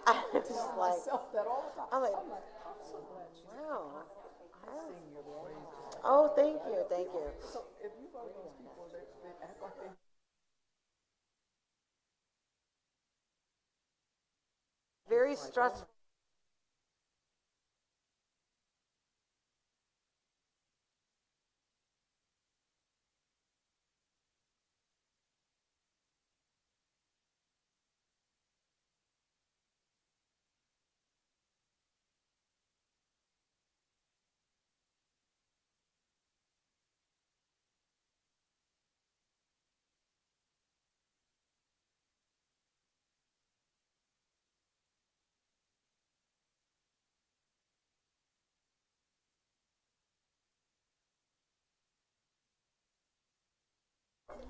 I was like, myself that all the time. I'm like, I'm so glad you wow. sing your praises. Oh, thank you, thank you. So if you go to those people, they act like they Very stressful.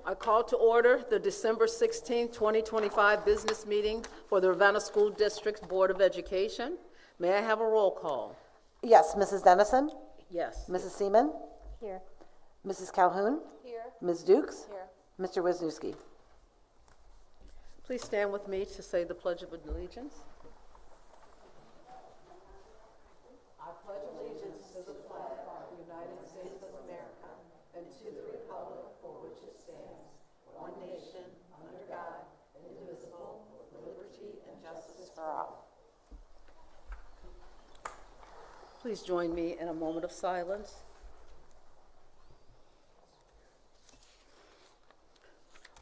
I call to order the December 16th, 2025 business meeting for the Ravenna School District's Board of Education. May I have a roll call? Yes, Mrs. Dennison, Yes. Mrs. Seaman, Here. Mrs. Calhoun, Here. Ms. Dukes, Here. Mr. Wisniewski. Please stand with me to say the Pledge of Allegiance. I pledge allegiance to the flag of the United States of America and to the republic for which it stands, one nation, under God, indivisible, with liberty and justice for all. Please join me in a moment of silence.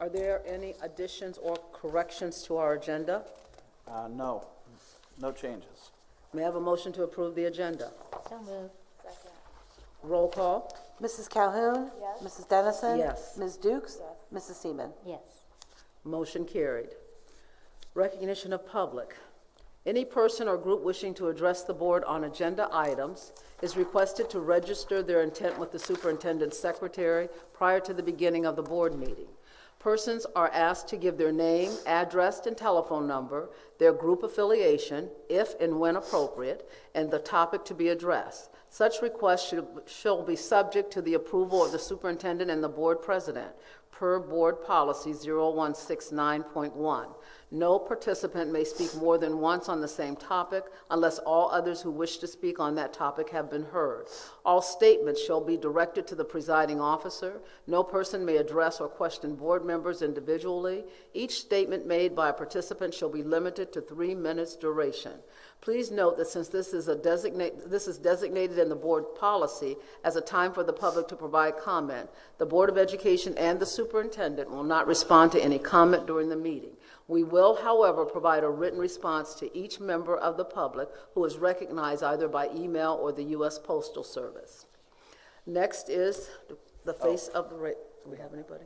Are there any additions or corrections to our agenda? No, no changes. May I have a motion to approve the agenda? So moved. Second. Roll call? Mrs. Calhoun? Yes. Mrs. Dennison? Yes. Ms. Dukes? Mrs. Seaman? Yes. Motion carried. Recognition of public. Any person or group wishing to address the board on agenda items is requested to register their intent with the superintendent's secretary prior to the beginning of the board meeting. Persons are asked to give their name, address, and telephone number, their group affiliation, if and when appropriate, and the topic to be addressed. Such requests shall be subject to the approval of the superintendent and the board president, per Board Policy 0169.1. No participant may speak more than once on the same topic unless all others who wish to speak on that topic have been heard. All statements shall be directed to the presiding officer. No person may address or question board members individually. Each statement made by a participant shall be limited to 3 minutes duration. Please note that since this is designated in the board policy as a time for the public to provide comment, the Board of Education and the superintendent will not respond to any comment during the meeting. We will, however, provide a written response to each member of the public who is recognized either by email or the U.S. Postal Service. Next is the face of the do we have anybody?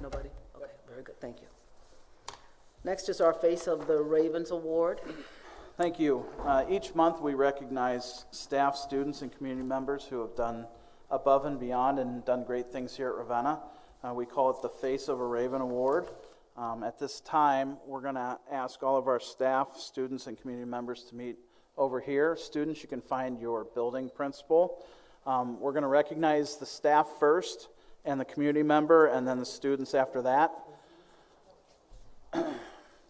Nobody? Okay, very good, thank you. Next is our Face of the Ravens Award. Thank you. Each month we recognize staff, students, and community members who have done above and beyond and done great things here at Ravenna. We call it the Face of a Raven Award. At this time, we're going to ask all of our staff, students, and community members to meet over here. Students, you can find your building principal. We're going to recognize the staff first and the community member, and then the students after that.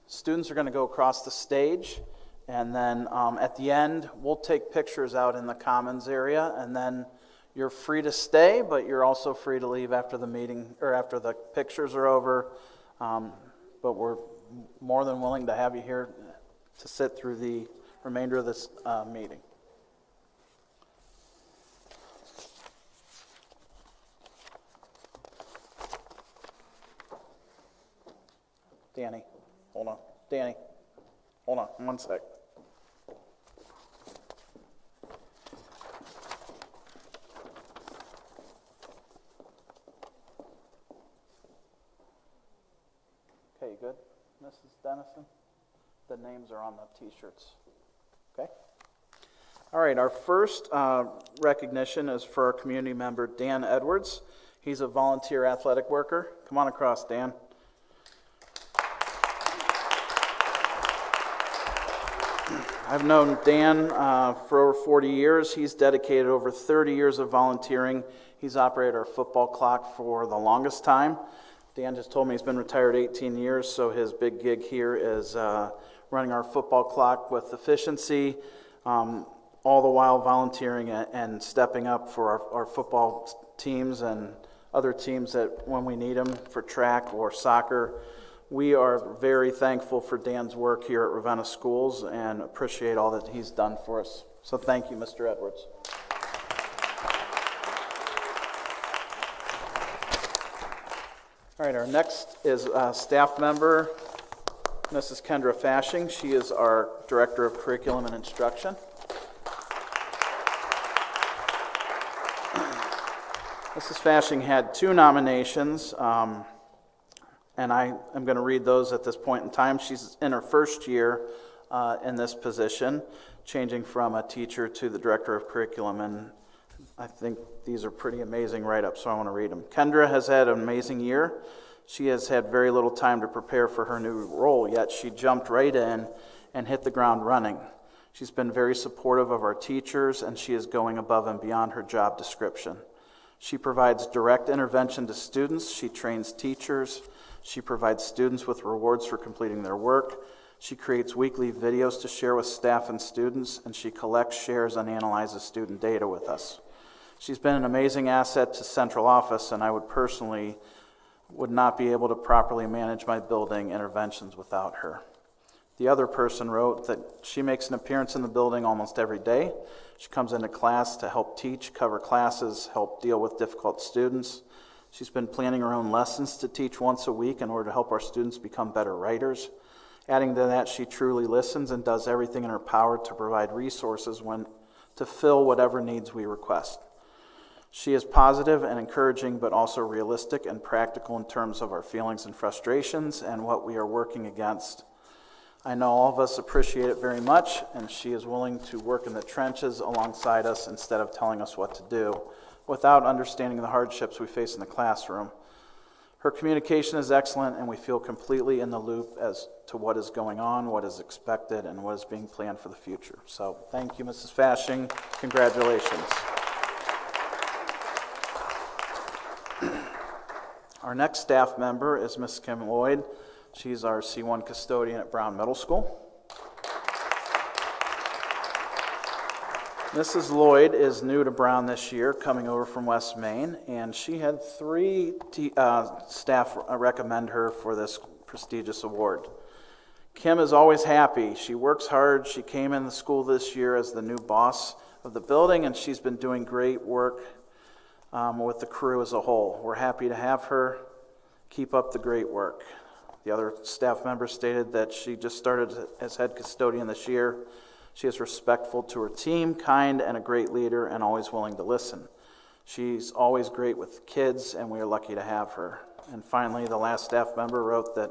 Students are going to go across the stage, and then at the end, we'll take pictures out in the commons area, and then you're free to stay, but you're also free to leave after the meeting or after the pictures are over. But we're more than willing to have you here to sit through the remainder of this meeting. Danny, hold on. Danny, hold on 1 sec. Okay, good, Mrs. Dennison? The names are on the t-shirts. Okay? All right, our first recognition is for our community member, Dan Edwards. He's a volunteer athletic worker. Come on across, Dan. I've known Dan for over 40 years. He's dedicated over 30 years of volunteering. He's operated our football clock for the longest time. Dan just told me he's been retired 18 years, so his big gig here is running our football clock with efficiency, all the while volunteering and stepping up for our football teams and other teams that when we need them for track or soccer. We are very thankful for Dan's work here at Ravenna Schools and appreciate all that he's done for us. So thank you, Mr. Edwards. All right, our next is a staff member, Mrs. Kendra Fashing. She is our Director of Curriculum and Instruction. Mrs. Fashing had 2 nominations, and I am going to read those at this point in time. She's in her first year in this position, changing from a teacher to the Director of Curriculum, and I think these are pretty amazing write-ups, so I want to read them. Kendra has had an amazing year. She has had very little time to prepare for her new role, yet she jumped right in and hit the ground running. She's been very supportive of our teachers, and she is going above and beyond her job description. She provides direct intervention to students. She trains teachers. She provides students with rewards for completing their work. She creates weekly videos to share with staff and students, and she collects, shares, and analyzes student data with us. She's been an amazing asset to central office, and I would not be able to properly manage my building interventions without her. The other person wrote that she makes an appearance in the building almost every day. She comes into class to help teach, cover classes, help deal with difficult students. She's been planning her own lessons to teach once a week in order to help our students become better writers. Adding to that, she truly listens and does everything in her power to provide resources to fill whatever needs we request. She is positive and encouraging, but also realistic and practical in terms of our feelings and frustrations and what we are working against. I know all of us appreciate it very much, and she is willing to work in the trenches alongside us instead of telling us what to do, without understanding the hardships we face in the classroom. Her communication is excellent, and we feel completely in the loop as to what is going on, what is expected, and what is being planned for the future. So thank you, Mrs. Fashing. Congratulations. Our next staff member is Ms. Kim Lloyd. She's our C1 custodian at Brown Middle School. Mrs. Lloyd is new to Brown this year, coming over from West Main, and she had 3 staff recommend her for this prestigious award. Kim is always happy. She works hard. She came in the school this year as the new boss of the building, and she's been doing great work with the crew as a whole. We're happy to have her. Keep up the great work. The other staff members stated that she just started as head custodian this year. She is respectful to her team, kind, and a great leader, and always willing to listen. She's always great with kids, and we are lucky to have her. And finally, the last staff member wrote that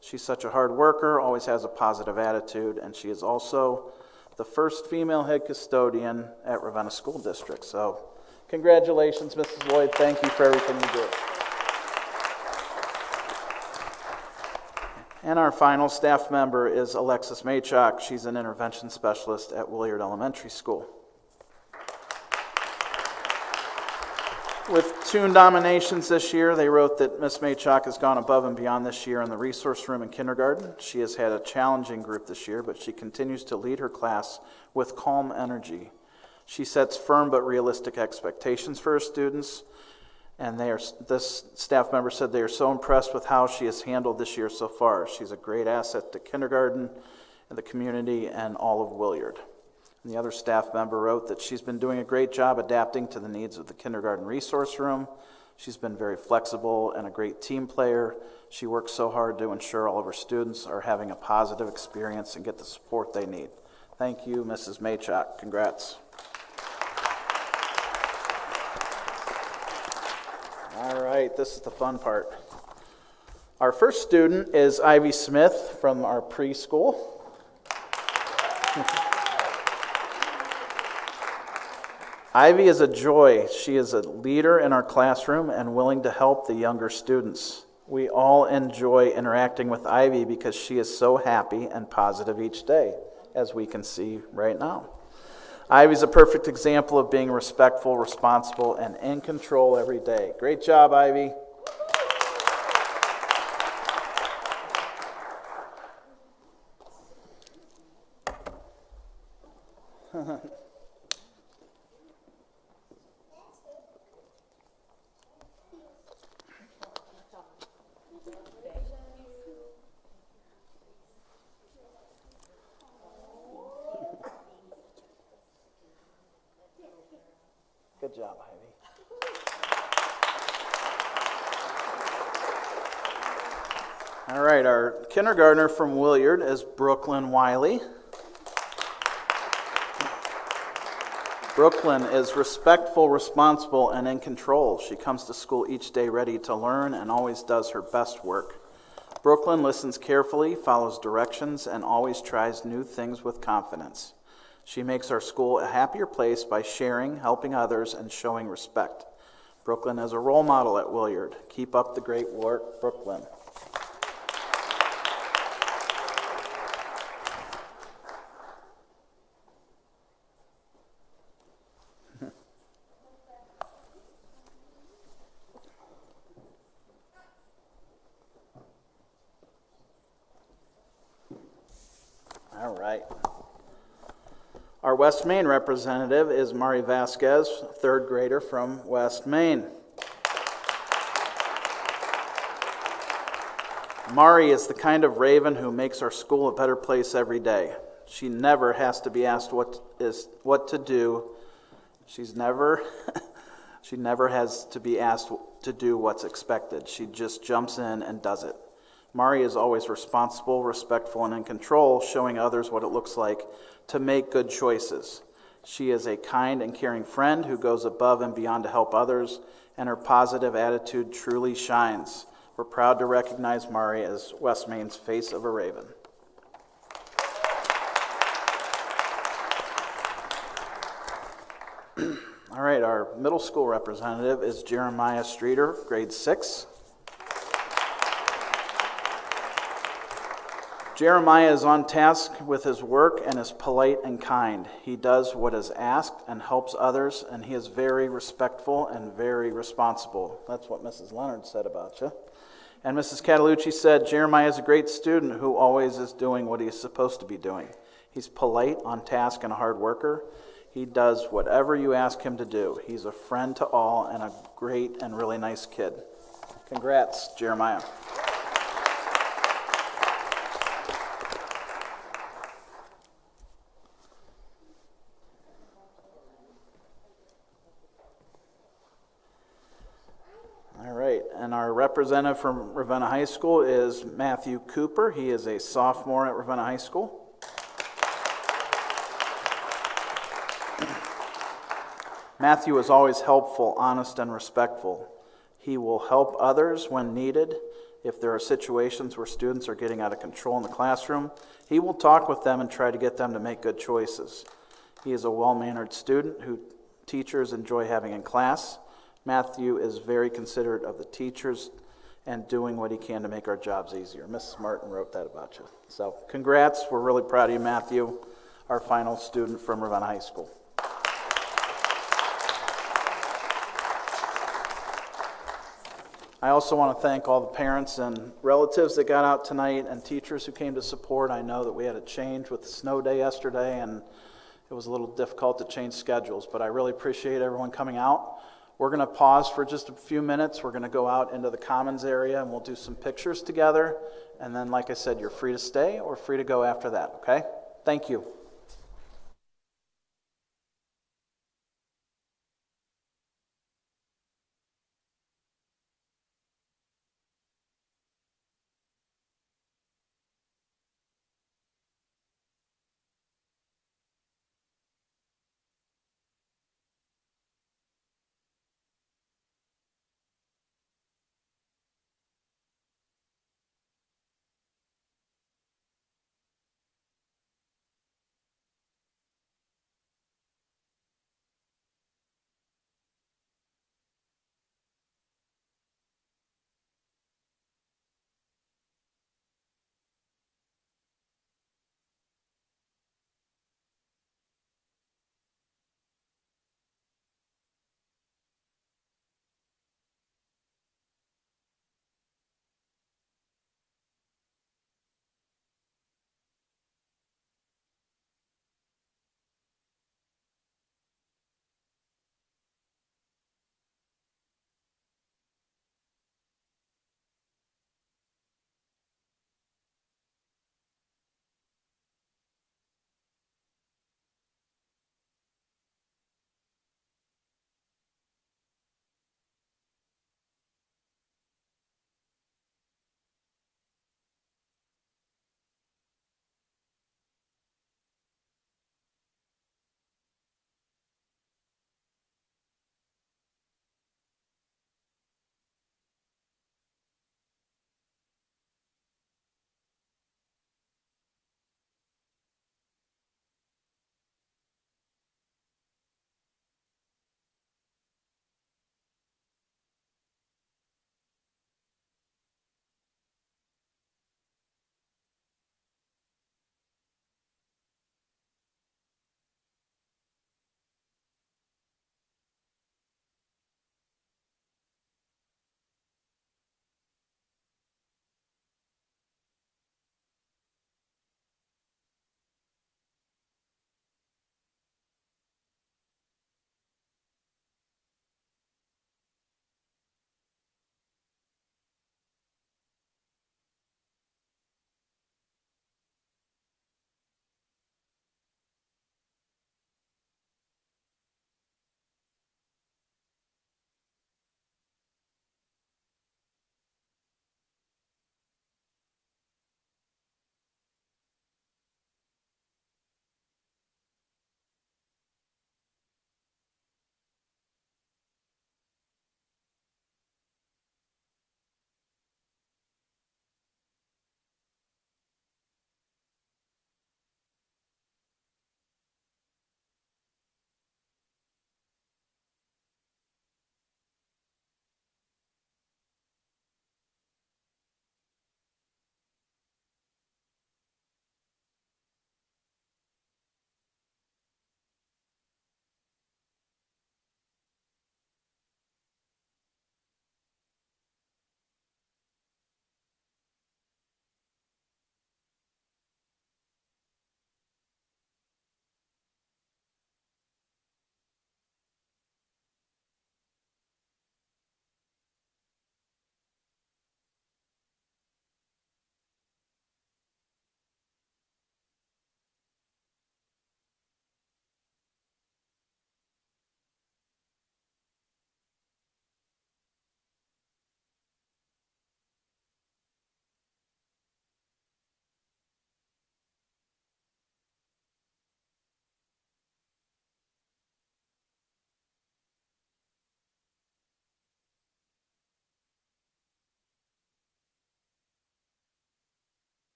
she's such a hard worker, always has a positive attitude, and she is also the first female head custodian at Ravenna School District. So congratulations, Mrs. Lloyd. Thank you for everything you do. And our final staff member is Alexis Maychok. She's an intervention specialist at Williard Elementary School. With 2 nominations this year, they wrote that Ms. Maychok has gone above and beyond this year in the resource room in kindergarten. She has had a challenging group this year, but she continues to lead her class with calm energy. She sets firm but realistic expectations for her students. And this staff member said they are so impressed with how she has handled this year so far. She's a great asset to kindergarten, and the community, and all of Williard. And the other staff member wrote that she's been doing a great job adapting to the needs of the kindergarten resource room. She's been very flexible and a great team player. She works so hard to ensure all of her students are having a positive experience and get the support they need. Thank you, Mrs. Maychok. Congrats. All right, this is the fun part. Our first student is Ivy Smith from our preschool. Ivy is a joy. She is a leader in our classroom and willing to help the younger students. We all enjoy interacting with Ivy because she is so happy and positive each day, as we can see right now. Ivy's a perfect example of being respectful, responsible, and in control every day. Great job, Ivy. Good job, Ivy. All right, our kindergartner from Williard is Brooklyn Wiley. Brooklyn is respectful, responsible, and in control. She comes to school each day ready to learn and always does her best work. Brooklyn listens carefully, follows directions, and always tries new things with confidence. She makes our school a happier place by sharing, helping others, and showing respect. Brooklyn is a role model at Williard. Keep up the great work, Brooklyn. All right. Our West Main representative is Mari Vasquez, third grader from West Main. Mari is the kind of raven who makes our school a better place every day. She never has to be asked what to do. She never has to be asked to do what's expected. She just jumps in and does it. Mari is always responsible, respectful, and in control, showing others what it looks like to make good choices. She is a kind and caring friend who goes above and beyond to help others, and her positive attitude truly shines. We're proud to recognize Mari as West Main's Face of a Raven. All right, our middle school representative is Jeremiah Streeter, grade 6. Jeremiah is on task with his work and is polite and kind. He does what is asked and helps others, and he is very respectful and very responsible. That's what Mrs. Leonard said about you. And Mrs. Catalucci said, Jeremiah is a great student who always is doing what he's supposed to be doing. He's polite, on task, and a hard worker. He does whatever you ask him to do. He's a friend to all and a great and really nice kid. Congrats, Jeremiah. All right, and our representative from Ravenna High School is Matthew Cooper. He is a sophomore at Ravenna High School. Matthew is always helpful, honest, and respectful. He will help others when needed. If there are situations where students are getting out of control in the classroom, he will talk with them and try to get them to make good choices. He is a well-mannered student who teachers enjoy having in class. Matthew is very considerate of the teachers and doing what he can to make our jobs easier. Mrs. Martin wrote that about you. So congrats. We're really proud of you, Matthew, our final student from Ravenna High School. I also want to thank all the parents and relatives that got out tonight and teachers who came to support. I know that we had a change with the snow day yesterday, and it was a little difficult to change schedules, but I really appreciate everyone coming out. We're going to pause for just a few minutes. We're going to go out into the commons area, and we'll do some pictures together. And then, like I said, you're free to stay or free to go after that, okay? Thank you.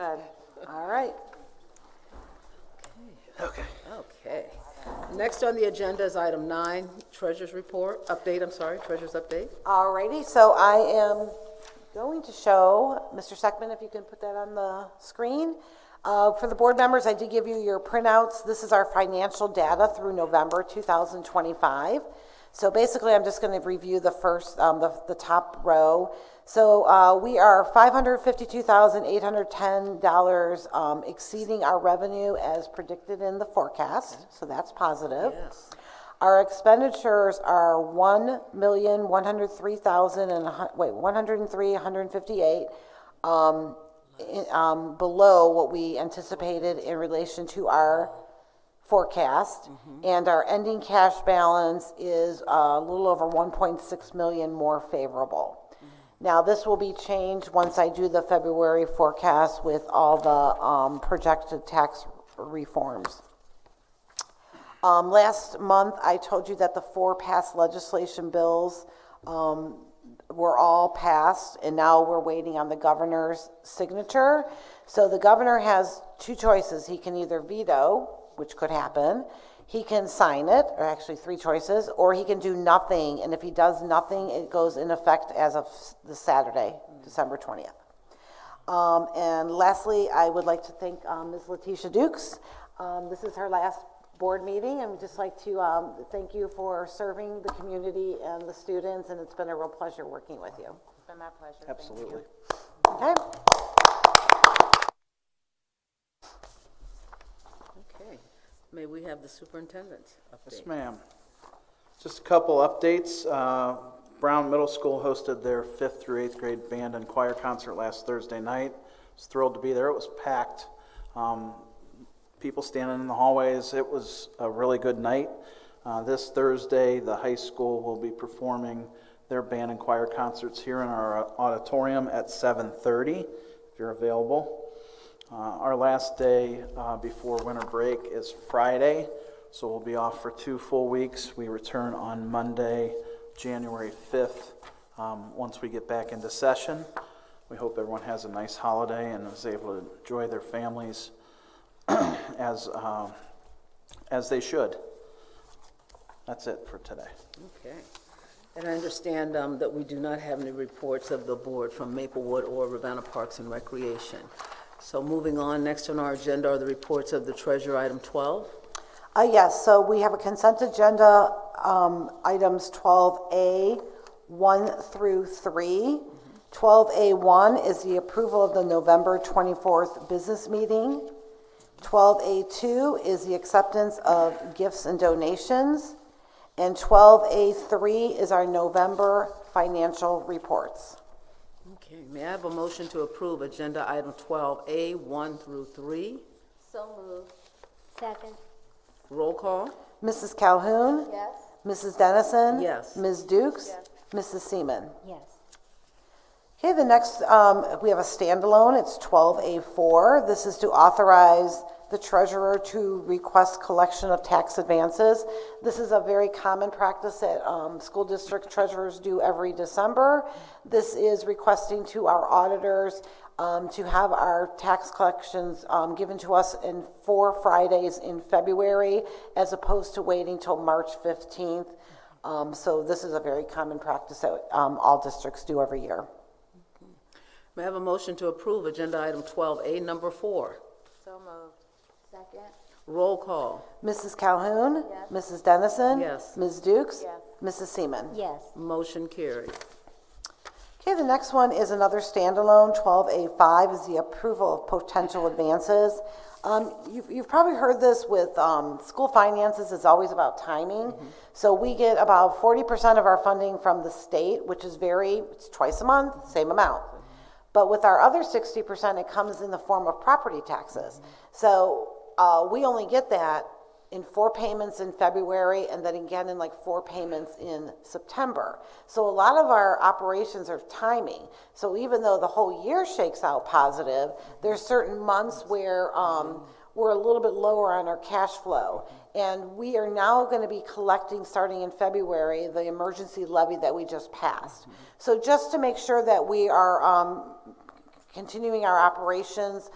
Good. All right. Okay. Next on the agenda is item 9, treasurer's report, treasurer's update. All righty, so I am going to show, Mr. Seckman, if you can put that on the screen. For the board members, I did give you your printouts. This is our financial data through November 2025. So basically, I'm just going to review the first, the top row. So we are $552,810 exceeding our revenue as predicted in the forecast. So that's positive. Yes. Our expenditures are $1,103,158 below what we anticipated in relation to our forecast, and our ending cash balance is a little over 1.6 million more favorable. Now, this will be changed once I do the February forecast with all the projected tax reforms. Last month, I told you that the 4 past legislation bills were all passed, and now we're waiting on the governor's signature. So the governor has 2 choices. He can either veto, which could happen, he can sign it, or actually 3 choices, or he can do nothing, and if he does nothing, it goes in effect as of the Saturday, December 20th. And lastly, I would like to thank Ms. Letitia Dukes. This is her last board meeting, and we'd just like to thank you for serving the community and the students, and it's been a real pleasure working with you. It's been my pleasure. Thank you. Absolutely. Okay? Okay. May we have the superintendent's update? Yes, ma'am. Just a couple updates. Brown Middle School hosted their 5th through 8th grade band and choir concert last Thursday night. I was thrilled to be there. It was packed. People standing in the hallways. It was a really good night. This Thursday, the high school will be performing their band and choir concerts here in our auditorium at 7:30, if you're available. Our last day before winter break is Friday, so we'll be off for 2 full weeks. We return on Monday, January 5th, once we get back into session. We hope everyone has a nice holiday and is able to enjoy their families as they should. That's it for today. Okay. And I understand that we do not have any reports of the board from Maplewood or Ravenna Parks and Recreation. So moving on, next on our agenda are the reports of the treasurer, item 12. Yes, so we have a consent agenda, items 12A, 1 through 3. 12A1 is the approval of the November 24th business meeting. 12A2 is the acceptance of gifts and donations. And 12A3 is our November financial reports. Okay, may I have a motion to approve agenda item 12A, 1 through 3? So moved. Second. Roll call? Mrs. Calhoun? Yes. Mrs. Dennison? Yes. Ms. Dukes? Yes. Mrs. Seaman? Yes. Okay, the next, we have a standalone, it's 12A4. This is to authorize the treasurer to request collection of tax advances. This is a very common practice that school district treasurers do every December. This is requesting to our auditors to have our tax collections given to us in 4 Fridays in February, as opposed to waiting till March 15th. So this is a very common practice that all districts do every year. May I have a motion to approve agenda item 12A, number 4? So moved. Second. Roll call? Mrs. Calhoun? Yes. Mrs. Dennison? Yes. Ms. Dukes? Yes. Mrs. Seaman? Yes. Motion carried. Okay, the next one is another standalone. 12A5 is the approval of potential advances. You've probably heard this with school finances. It's always about timing. So we get about 40% of our funding from the state, which is it's twice a month, same amount. But with our other 60%, it comes in the form of property taxes. So we only get that in 4 payments in February, and then again in like 4 payments in September. So a lot of our operations are timing. So even though the whole year shakes out positive, there's certain months where we're a little bit lower on our cash flow. And we are now going to be collecting, starting in February, the emergency levy that we just passed. So just to make sure that we are continuing our operations.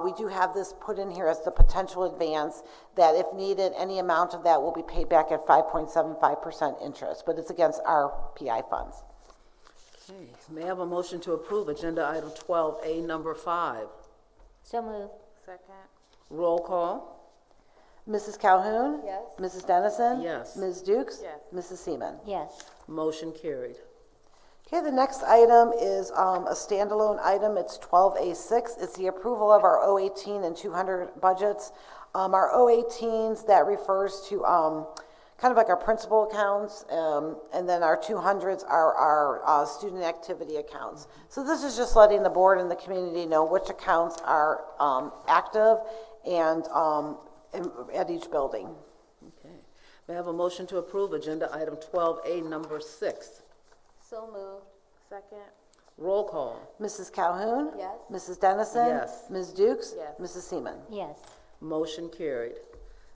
We do have this put in here as the potential advance, that if needed, any amount of that will be paid back at 5.75% interest, but it's against our PI funds. Okay, may I have a motion to approve agenda item 12A, number 5? So moved. Second. Roll call? Mrs. Calhoun? Yes. Mrs. Dennison? Yes. Ms. Dukes? Yes. Mrs. Seaman? Yes. Motion carried. Okay, the next item is a standalone item. It's 12A6. It's the approval of our 018 and 200 budgets. Our 018s, that refers to kind of like our principal accounts, and then our 200s are our student activity accounts. So this is just letting the board and the community know which accounts are active and at each building. Okay. May I have a motion to approve agenda item 12A, number 6? So moved. Second. Roll call? Mrs. Calhoun? Yes. Mrs. Dennison? Yes. Ms. Dukes? Yes. Mrs. Seaman? Yes. Motion carried.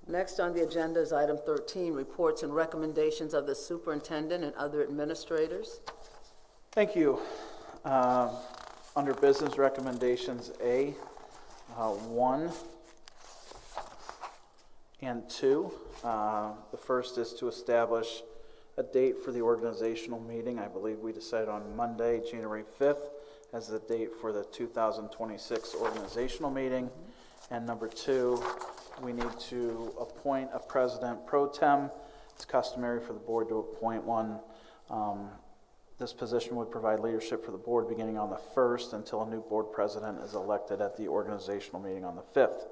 Next on the agenda is item 13, reports and recommendations of the superintendent and other administrators. Thank you. Under business recommendations A, 1 and 2. The first is to establish a date for the organizational meeting. I believe we decided on Monday, January 5th, as the date for the 2026 organizational meeting. And number 2, we need to appoint a president pro tem. It's customary for the board to appoint one. This position would provide leadership for the board beginning on the 1st until a new board president is elected at the organizational meeting on the 5th.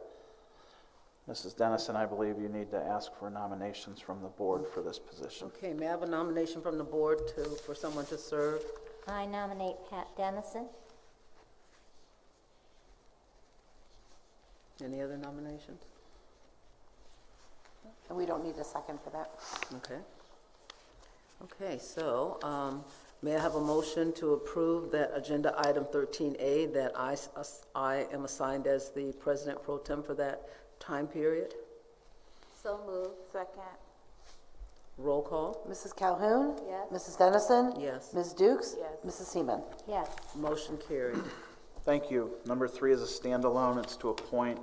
Mrs. Dennison, I believe you need to ask for nominations from the board for this position. Okay, may I have a nomination from the board for someone to serve? I nominate Pat Dennison. Any other nominations? And we don't need a second for that. Okay. Okay, so may I have a motion to approve that agenda item 13A that I am assigned as the president pro tem for that time period? So moved. Second. Roll call? Mrs. Calhoun? Yes. Mrs. Dennison? Yes. Ms. Dukes? Yes. Mrs. Seaman? Yes. Motion carried. Thank you. Number 3 is a standalone. It's to appoint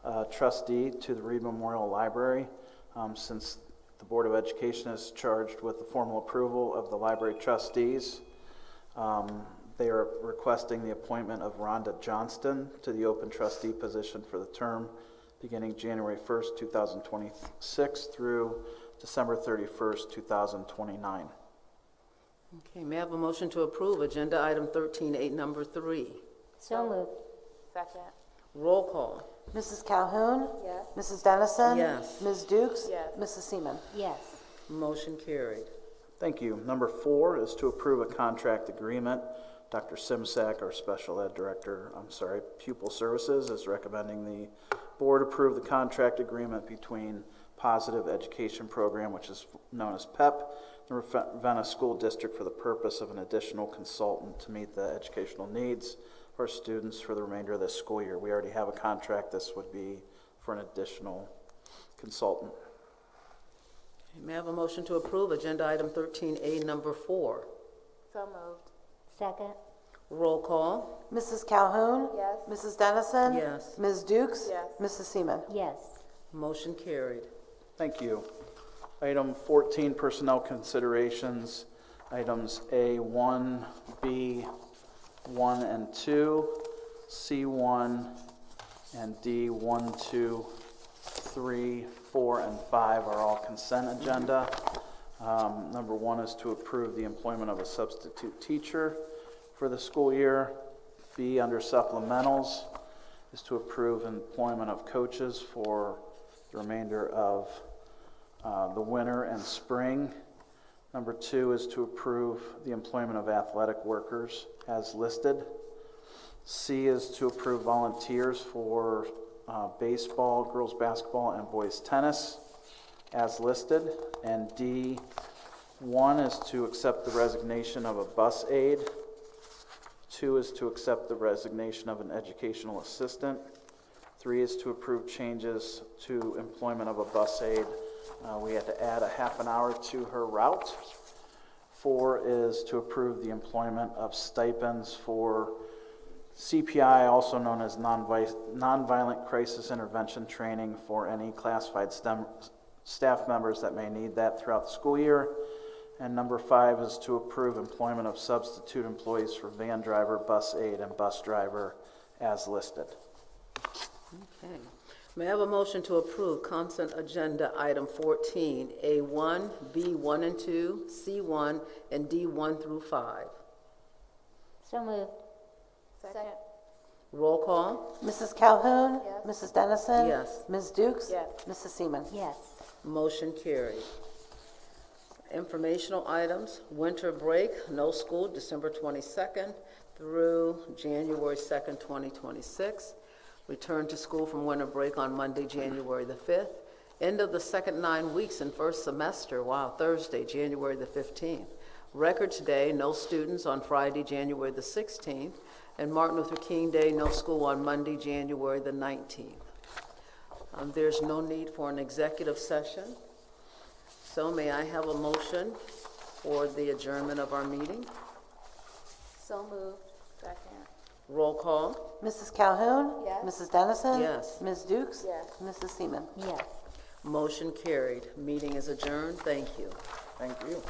a trustee to the Reed Memorial Library. Since the Board of Education is charged with the formal approval of the library trustees, they are requesting the appointment of Rhonda Johnston to the open trustee position for the term beginning January 1st, 2026 through December 31st, 2029. Okay, may I have a motion to approve agenda item 13A, number 3? So moved. Second. Roll call? Mrs. Calhoun? Yes. Mrs. Dennison? Yes. Ms. Dukes? Yes. Mrs. Seaman? Yes. Motion carried. Thank you. Number 4 is to approve a contract agreement. Dr. Simsack, our special ed director, pupil services, is recommending the board approve the contract agreement between Positive Education Program, which is known as PEP, the Ravenna School District, for the purpose of an additional consultant to meet the educational needs of our students for the remainder of this school year. We already have a contract. This would be for an additional consultant. Okay, may I have a motion to approve agenda item 13A, number 4? So moved. Second. Roll call? Mrs. Calhoun? Yes. Mrs. Dennison? Yes. Ms. Dukes? Yes. Mrs. Seaman? Yes. Motion carried. Thank you. Item 14, personnel considerations. Items A1, B1 and 2, C1, and D1, 2, 3, 4, and 5 are all consent agenda. Number 1 is to approve the employment of a substitute teacher for the school year. B, under supplementals, is to approve employment of coaches for the remainder of the winter and spring. Number 2 is to approve the employment of athletic workers as listed. C is to approve volunteers for baseball, girls basketball, and boys tennis as listed. And D1 is to accept the resignation of a bus aide. 2 is to accept the resignation of an educational assistant. 3 is to approve changes to employment of a bus aide. We had to add a half an hour to her route. 4 is to approve the employment of stipends for CPI, also known as Nonviolent Crisis Intervention Training for any classified staff members that may need that throughout the school year. And number 5 is to approve employment of substitute employees for van driver, bus aide, and bus driver as listed. Okay. May I have a motion to approve consent agenda item 14, A1, B1 and 2, C1, and D1 through 5? So moved. Second. Roll call? Mrs. Calhoun? Yes. Mrs. Dennison? Yes. Ms. Dukes? Yes. Mrs. Seaman? Yes. Motion carried. Informational items, winter break, no school, December 22nd through January 2nd, 2026. Return to school from winter break on Monday, January the 5th. End of the second 9 weeks in first semester, Thursday, January the 15th. Records Day, no students on Friday, January the 16th. And Martin Luther King Day, no school on Monday, January the 19th. There's no need for an executive session. So may I have a motion for the adjournment of our meeting? So moved. Second. Roll call? Mrs. Calhoun? Yes. Mrs. Dennison? Yes. Ms. Dukes? Yes. Mrs. Seaman? Yes. Motion carried. Meeting is adjourned. Thank you. Thank you.